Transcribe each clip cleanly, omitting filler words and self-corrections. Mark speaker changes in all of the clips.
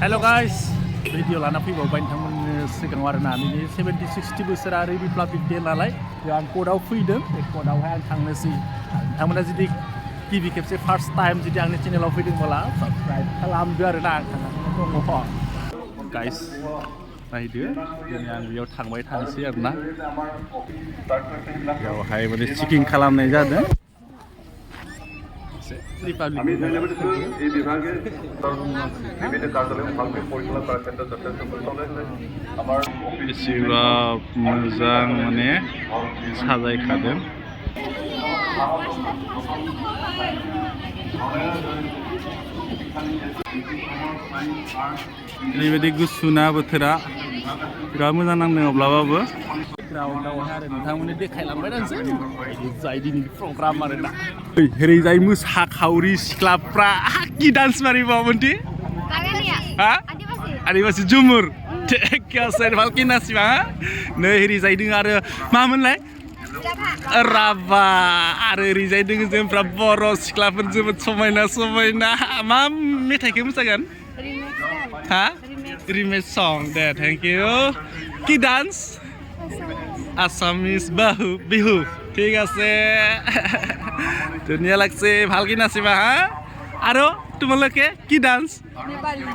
Speaker 1: Hello guys, video lana फैबावबाय नोंथांमोननि सिगाङाव आरोना नैबे 70-60 बोसोर आरो रिपाब्लिक डे नालाय आं कर्टआव फैदों बे कर्टआवहाय आं थांनोसै नोंथांमोना जुदि गिबि खेबसे फार्स्ट टाइम जुदि आंनि चेनेलाव फैदोंब्ला साबस्क्राइब खालामदो आरोना आं थांगासिनो दङ गाइस नायदो दिनै आं बेयाव थांबाय थानोसै आरोना बेयावहाय माने चेकिं खालामनाय जादों एसेबां मोजां माने साजायखादों ओरैबायदि गुसुना बोथोरा बिराद मोजां नांदों अब्लाबाबो ग्राउन्डआवहाय आरो नोंथांमोननो देखायलांबाय दानसै जाय दिनै प्रग्राम आरोना ओरैजाय मोसाखावरि सिख्लाफ्रा कि डान्स मारिबावोमोनदि हा आदिबासि जुमुर टेक्कासे भालखि नासिबा नै ओरैजाय दों आरो मामोनलाय राभा आरो ओरैजाय दोङो जोंफ्रा बर' सिख्लाफोर जोबोद समायना समायना मा मेथाइखौ मोसागोन हा रिमेक्स सं दे थेंक इउ कि डान्स आसामिस बाहु बिहु ঠিক আছে ধুনীয়া লাগছে ভালকে নাচিবা হা আৰু তোমালোকে কি ডান্স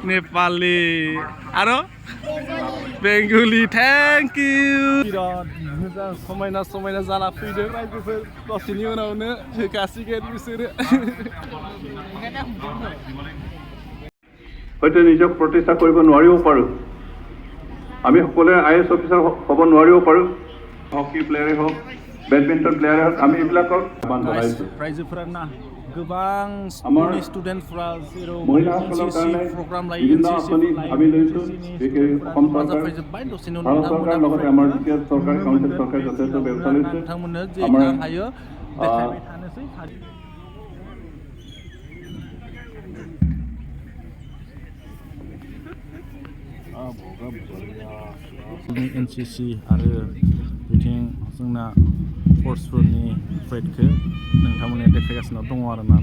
Speaker 1: নেপালী আৰু বেঙ্গলি থ্যাংক ইউ বিরাট मोजां समायना समायना जाना फैदों रायजोफोर दसेनि उनावनो होखासिगोन बिसोरो
Speaker 2: হয়তো নিজক প্ৰতিষ্ঠা কৰিব নোৱাৰিব পাৰোঁ আমি সকলোৱে আইএছ অফিচাৰ হ'ব নোৱাৰিব পাৰোঁ হকি প্লেয়াৰে হওক বেডমিণ্টন প্লেয়াৰে হওক আমি এইবিলাকক
Speaker 1: ৰাইজোফोरा गोबां स्टुडेन्टफ्रा जेराव
Speaker 2: মহিলাসকলৰ কাৰণে
Speaker 1: প্ৰগ্ৰাম
Speaker 2: বিভিন্ন আঁচনি আমি লৈছোঁ অসম চৰকাৰ চৰকাৰ লগতে আমাৰ যেতিয়া চৰকাৰ কাউন্সিল চৰকাৰ যথেষ্ট ব্যৱস্থা লৈছে আমাৰ
Speaker 1: एनसीसी आरो बिथिं जोंना फर्सफोरनि फ्रेडखौ नोंथांमोननो देखायगासिनो दङ आरोना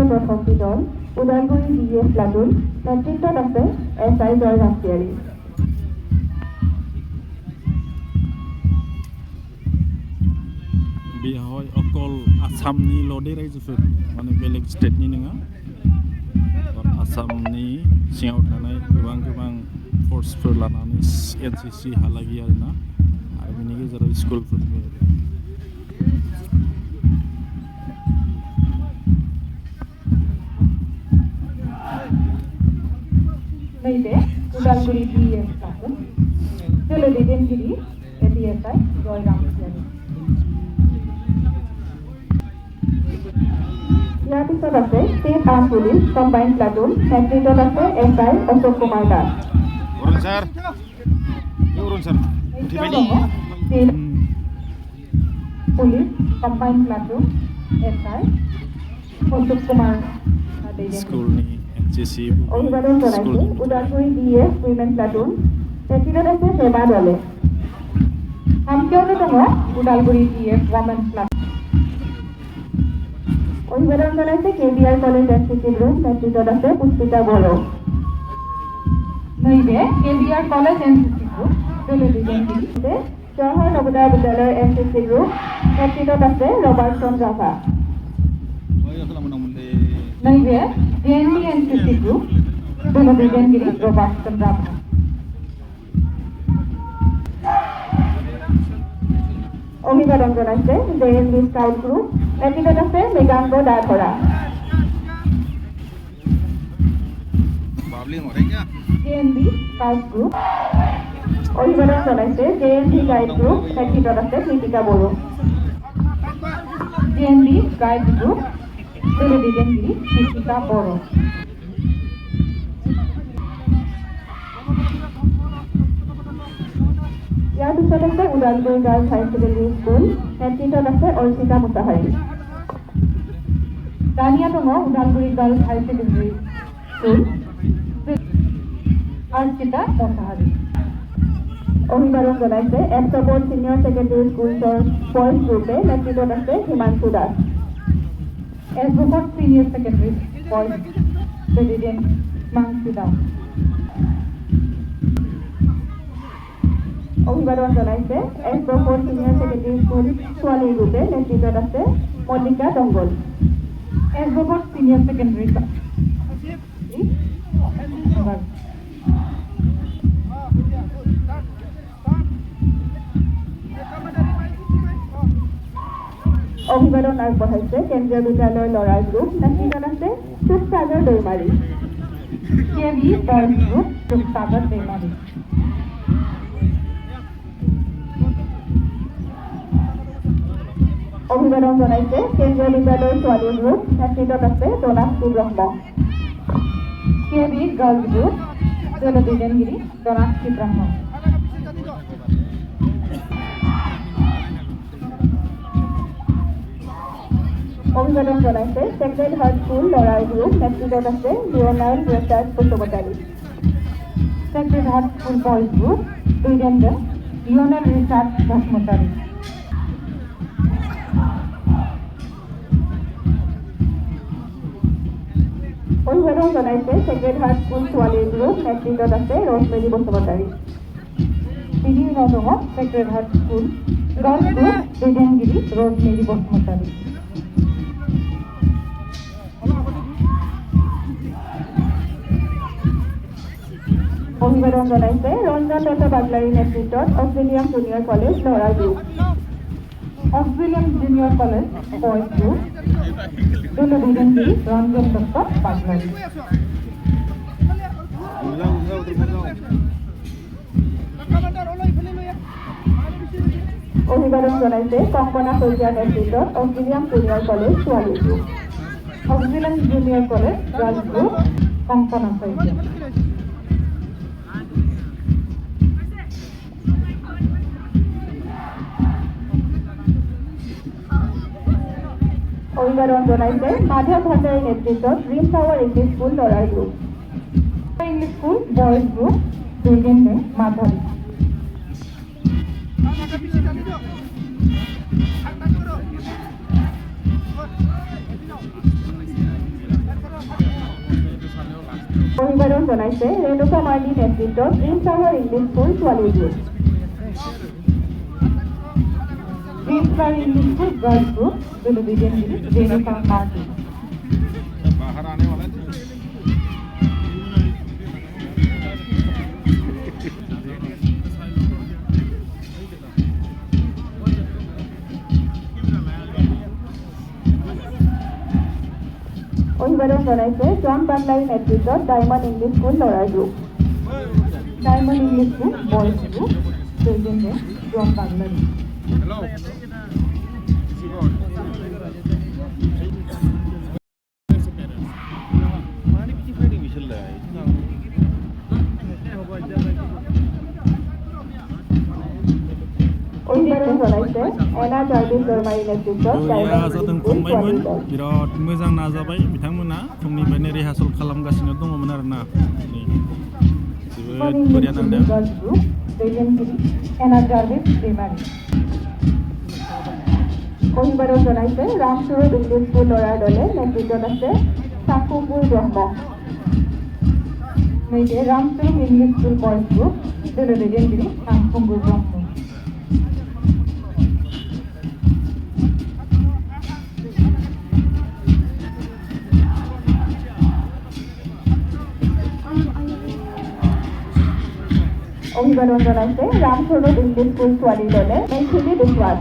Speaker 3: প্ৰশস্তি দল ওদালগুৰি ডিএছ প্লাটুন নেতৃত্বত আছে এছআই জয় ৰাষ্ট্ৰীয়াৰী
Speaker 1: बेवहाय अकल आसामनिल' रायजोफोर माने बेलेग स्टेटनि नङा आसामनि सिङाव थानाय गोबां गोबां फर्सफोर लानानै एनसीसी हालागि आरोना आरो बेनि गेजेराव स्कुलफोरबो
Speaker 3: नैबे उदालगुरि डिएस प्लाटुन दोलो दैदेनगिरि एडिएसआइ जय रामसियारि ইয়াৰ পিছত আছে state arm police combine platoon নেতৃত্বত আছে SI Ashok Kumar Das police combine platoon SI Ashok Kumar অভিবাদন জনাইছে ওদালগুৰি ডিএছ উইমেন প্লাটুন নেতৃত্বত আছে সেৱা দলে সামকিয়তম ওদালগুৰি ডিএছ ওমেন প্লাটুন অভিবাদন জনাইছে কেবিআৰ কলেজ এনচিচি গ্ৰুপ নেতৃত্বত আছে পুষ্পিতা বড়ো নৈবে কেবিআৰ কলেজ এনচিচি গ্ৰুপ দলে दैदेनगिरि জৱাহৰ নবোদয় বিদ্যালয়ৰ এনচিচি গ্ৰুপ নেতৃত্বত আছে ৰবাৰ্টছন ৰাভা নৈবে জেএনডি এনচিচি গ্ৰুপ দলে दैदेनगिरि ৰবাৰ্টছন ৰাভা অভিবাদন জনাইছে জেএনডি স্কাউট গ্ৰুপ নেতৃত্বত আছে মৃগাংক দাধৰা জেএনডি স্কাউট গ্ৰুপ অভিবাদন জনাইছে জেএনডি গাইড গ্ৰুপ নেতৃত্বত আছে কৃতিকা বড়ো জেএনডি গাইড গ্ৰুপ টেলিভিশনগিরি কৃষিকা বড়। ইয়াৰ পিছত আছে Odalguri girls high secondary school, নেতৃত্বত আছে অৰ্চিতা মুছাহাৰী। দানিয়াটঙ Odalguri girls high secondary school, Archita Mushahary. অভিবাদন জনাইছে এছপৰ্ট ছিনিয়ৰ ছেকেণ্ডেৰী স্কুলৰ বয়জ গ্ৰুপে, নেতৃত্বত আছে হিমাংশু দাস। এছপৰ্ট senior secondary boys president Himanshu Das. অভিবাদন জনাইছে এছপৰ্ট ছিনিয়ৰ ছেকেণ্ডেৰী স্কুল ছোৱালীৰ গ্ৰুপে, নেতৃত্বত আছে মল্লিকা দংগল। এছপৰ্ট ছিনিয়ৰ ছেকেণ্ডেৰী অভিবাদন আগবঢ়াইছে কেন্দ্ৰীয় বিদ্যালয়ৰ ল'ৰাৰ গ্ৰুপ, নেতৃত্বত আছে সুখসাগৰ দৈমাৰী। কেবি বয়জ গ্ৰুপ, সুখসাগৰ দৈমাৰী। অভিবাদন জনাইছে কেন্দ্ৰীয় বিদ্যালয়ৰ ছোৱালীৰ গ্ৰুপ, নেতৃত্বত আছে দনাশ্ৰী ব্ৰহ্ম। কেবি গাৰ্লছ গ্ৰুপ, টেলিভিশনগিৰি দনাশ্ৰী ব্ৰহ্ম। অভিবাদন জনাইছে চেক্ৰেড হাৰ্ট স্কুল ল'ৰাৰ গ্ৰুপ, নেতৃত্বত আছে Leonard Richard Basumatary. Sacred heart school boys group, দুইজনজন লিঅ'নাৰ্ড ৰিচাৰ্ড বসুমতাৰী। অভিবাদন জনাইছে চেক্ৰেড হাৰ্ট স্কুল ছোৱালীৰ গ্ৰুপ, নেতৃত্বত আছে ৰজমেৰী বসুমতাৰী। বিধি নটঙ sacred heart school girls group, দুইজনগিৰি ৰজমেৰী বসুমতাৰী। অভিবাদন জনাইছে ৰঞ্জন দত্ত বাগলাৰীৰ নেতৃত্বত অক্সিলিয়াম জুনিয়ৰ কলেজ ল'ৰাৰ group. Auxilium junior college boys group, টেলিভিশনগিৰি ৰঞ্জন দত্ত বাগলাৰী। অভিবাদন জনাইছে কংকনা শইকীয়াৰ নেতৃত্বত অক্সিলিয়াম জুনিয়ৰ কলেজ ছোৱালীৰ group. Auxilium junior college girls group, Kankana Saikia. অভিবাদন জনাইছে মাধৱ ভাণ্ডাৰীৰ নেতৃত্বত ড্ৰিম টাৱাৰ ইংলিছ স্কুল ল'ৰাৰ group. English school boys group, দুইজনে মাধৱ। অভিবাদন জনাইছে ৰেণুকা মাৰ্লিৰ নেতৃত্বত ড্ৰিম টাৱাৰ ইংলিছ স্কুল ছোৱালীৰ group. Dream tower English school girls group, টেলিভিশনগিৰি ৰেণুকা মাৰ্লি। অভিবাদন জনাইছে জন বাগলাৰীৰ নেতৃত্বত ডায়মণ্ড ইংলিছ স্কুল ল'ৰাৰ group. Diamond English school boys group, দুইজনে জন বাগলাৰী। অভিবাদন জনাইছে এনা জাৰ্ভিছ দৈমাৰীৰ নেতৃত্বত
Speaker 1: जादों फंबायमोन बिराद मोजां नाजाबाय बिथांमोना फुंनिफ्रायनो रिहार्सल खालामगासिनो दङमोन आरोना जोबोद बरिया नांदों।
Speaker 3: অভিবাদন জনাইছে ৰামস্বৰূপ ইংলিছ স্কুল ল'ৰাৰ দলে, নেতৃত্বত আছে চাকুপুৰ ব্ৰহ্ম। Ramswarup English school boys group, টেলিভিশনগিৰি চাকুপুৰ ব্ৰহ্ম। অভিবাদন জনাইছে ৰামস্বৰূপ ইংলিছ স্কুল ছোৱালীৰ দলে, মেইথিলি বিশ্বাস।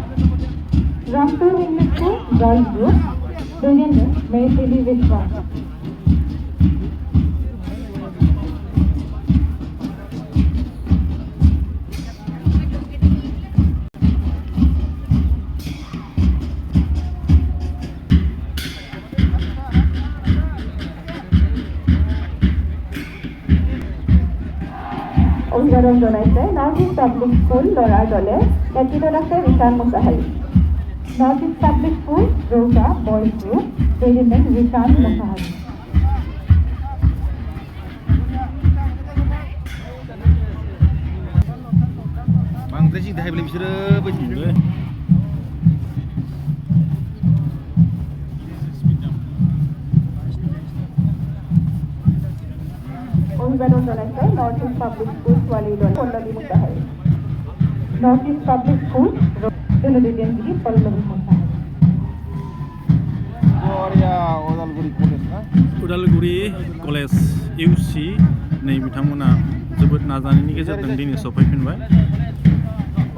Speaker 3: Ramswarup English school girls group, দুইজনে মেইথিলি বিশ্বাস। অভিবাদন জনাইছে নৰ্থ ইষ্ট পাব্লিক স্কুল ল'ৰাৰ দলে নেতৃত্বত আছে Richan Mushahary north east public school Rowta boys group president Richan Mushahary
Speaker 4: बांद्राय सिं दाहाय बिसोरो बैसोरो
Speaker 3: অভিবাদন জনাইছে নৰ্থ ইষ্ট পাব্লিক স্কুল ছোৱালীৰ দল Pallavi Mushahary north east public school জনদিদিয়ানগিৰি Pallavi Mushahary
Speaker 4: Gloria Odalguri College ना
Speaker 1: उदालगुरि कलेज UC नै बिथांमोना जोबोद नाजानायनि गेजेरजों दिनै सफैफिनबाय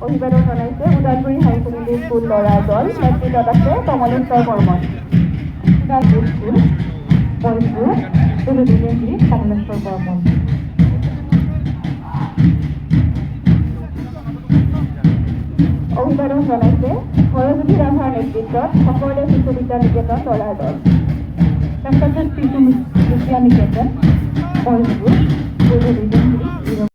Speaker 3: অভিবাদন জনাইছে ওদালগুৰি হাই ছেকেণ্ডেৰী স্কুল ল'ৰাৰ দল নেতৃত্বত আছে Kamaleswar Barman Odalguri school boys group জনদিদিয়ানগিৰি কমলেশ্বৰ বৰ্মন অভিবাদন জনাইছে সৰস্বতী ৰাভাৰ নেতৃত্বত শংকৰদেৱ শিশু বিদ্যা নিকেতন ল'ৰাৰ দল শংকৰদেৱ শিশু বিদ্যা নিকেতন বয়জ গ্ৰুপ জনদিদিয়ানগিৰি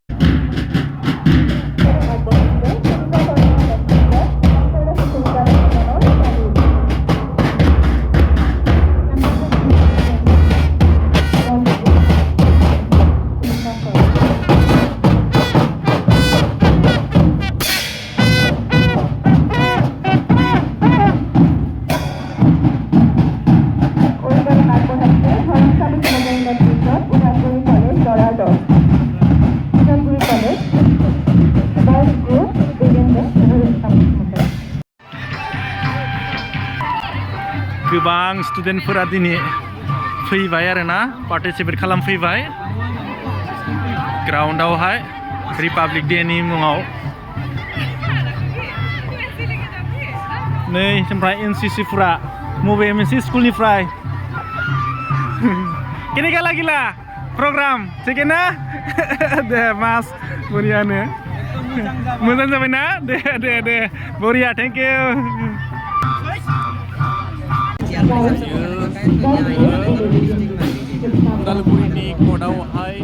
Speaker 1: गोबां स्टुडेन्टफोरा दिनै फैबाय आरोना पार्टिसिपेट खालामफैबाय ग्राउन्डआवहाय रिपाब्लिक डेनि मुङाव नै ओमफ्राय एनसिसिफोरा मबे मोनसे स्कुलनिफ्राय केनेका लागिला प्रग्राम थिगैना दे मास बरियानो मोजां जाबायना दे दे दे बरिया थेंक इउ उदालगुरिनि कर्टआवहाय